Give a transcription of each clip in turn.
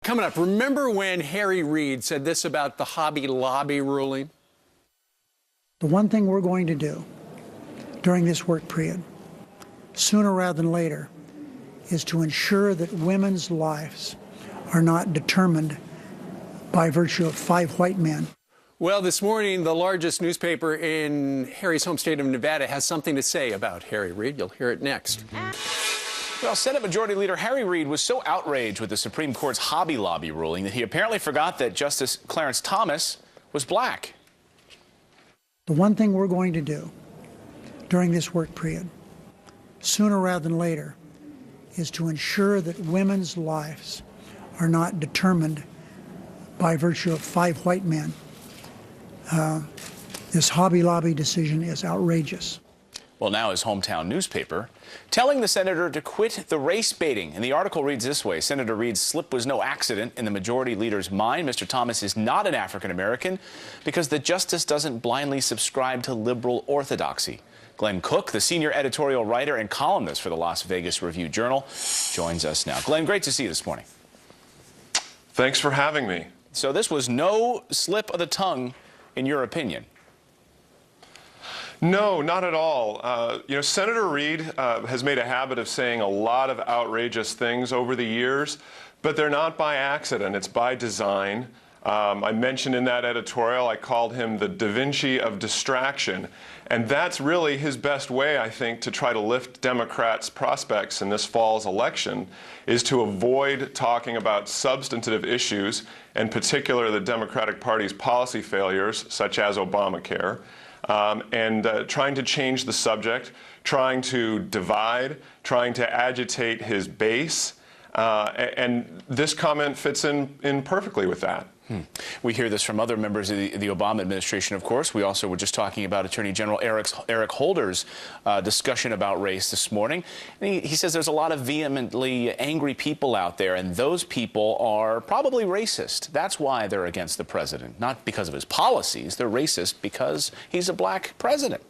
Coming up, remember when Reid said this about the Hobby Lobby ruling? The one thing we're going to do during this work period, sooner rather than later, is to ensure that women's lives are not determined by virtue of 5 white men. Well, this morning, the largest newspaper in Harry's home state of Nevada has something to say about Reid. You'll hear it next. Well, Senate Majority Leader Reid was so outraged with the Supreme Court's Hobby Lobby ruling that he apparently forgot that Justice Clarence Thomas was black. The one thing we're going to do during this work period, sooner rather than later, is to ensure that women's lives are not determined by virtue of 5 white men. This Hobby Lobby decision is outrageous. Well, now his hometown newspaper telling the senator to quit the race baiting. And the article reads this way: Senator Reid's slip was no accident in the majority leader's mind. Mr. Thomas is not an African American because the justice doesn't blindly subscribe to liberal orthodoxy. Glenn Cook, the senior editorial writer and columnist for the Las Vegas Review-Journal, joins us now. Glenn, great to see you this morning. Thanks for having me. So this was no slip of the tongue, in your opinion? No, not at all. Senator Reid has made a habit of saying a lot of outrageous things over the years, but they're not by accident. It's by design. I mentioned in that editorial, I called him the Da Vinci of distraction. And that's really his best way, I think, to try to lift Democrats' prospects in this fall's election, is to avoid talking about substantive issues, in particular the Democratic Party's policy failures, such as Obamacare, and trying to change the subject, trying to divide, trying to agitate his base. And this comment fits in perfectly with that. We hear this from other members of the Obama administration, of course. We also were just talking about Attorney General Eric Holder's discussion about race this morning. And he says there's a lot of vehemently angry people out there, and those people are probably racist. That's why they're against the president, not because of his policies. They're racist because he's a black president.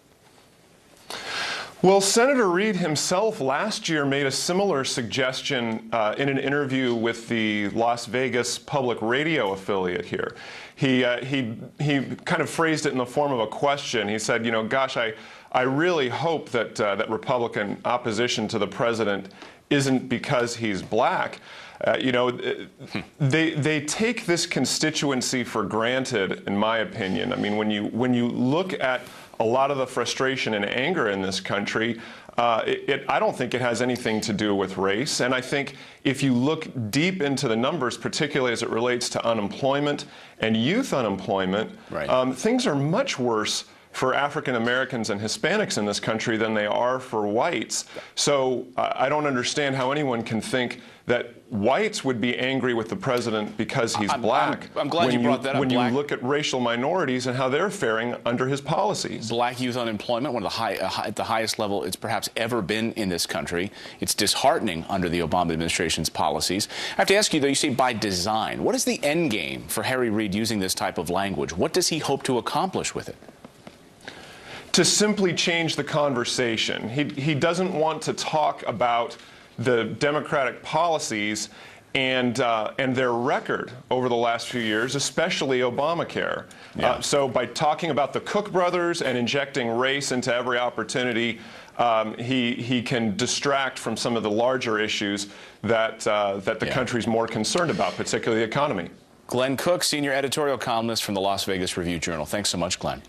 Well, Senator Reid himself last year made a similar suggestion in an interview with the Las Vegas public radio affiliate here. He kind of phrased it in the form of a question. He said, gosh, I really hope that that Republican opposition to the president isn't because he's black. They take this constituency for granted, in my opinion. I mean, when you look at a lot of the frustration and anger in this country, I don't think it has anything to do with race. And I think if you look deep into the numbers, particularly as it relates to unemployment and youth unemployment, right, things are much worse for African Americans and Hispanics in this country than they are for whites. So I don't understand how anyone can think that whites would be angry with the president because he's black. I'm glad you brought that up. When you look at racial minorities and how they're faring under his policies. Black youth unemployment, one of the at the highest level it's perhaps ever been in this country. It's disheartening under the Obama administration's policies. I have to ask you, though, you say by design. What is the end game for Reid using this type of language? What does he hope to accomplish with it? To simply change the conversation. He doesn't want to talk about the Democratic policies and their record over the last few years, especially Obamacare. Yeah. So by talking about the Cook brothers and injecting race into every opportunity, he can distract from some of the larger issues that the country's more concerned about, particularly the economy. Glenn Cook, senior editorial columnist from the Las Vegas Review-Journal. Thanks so much, Glenn.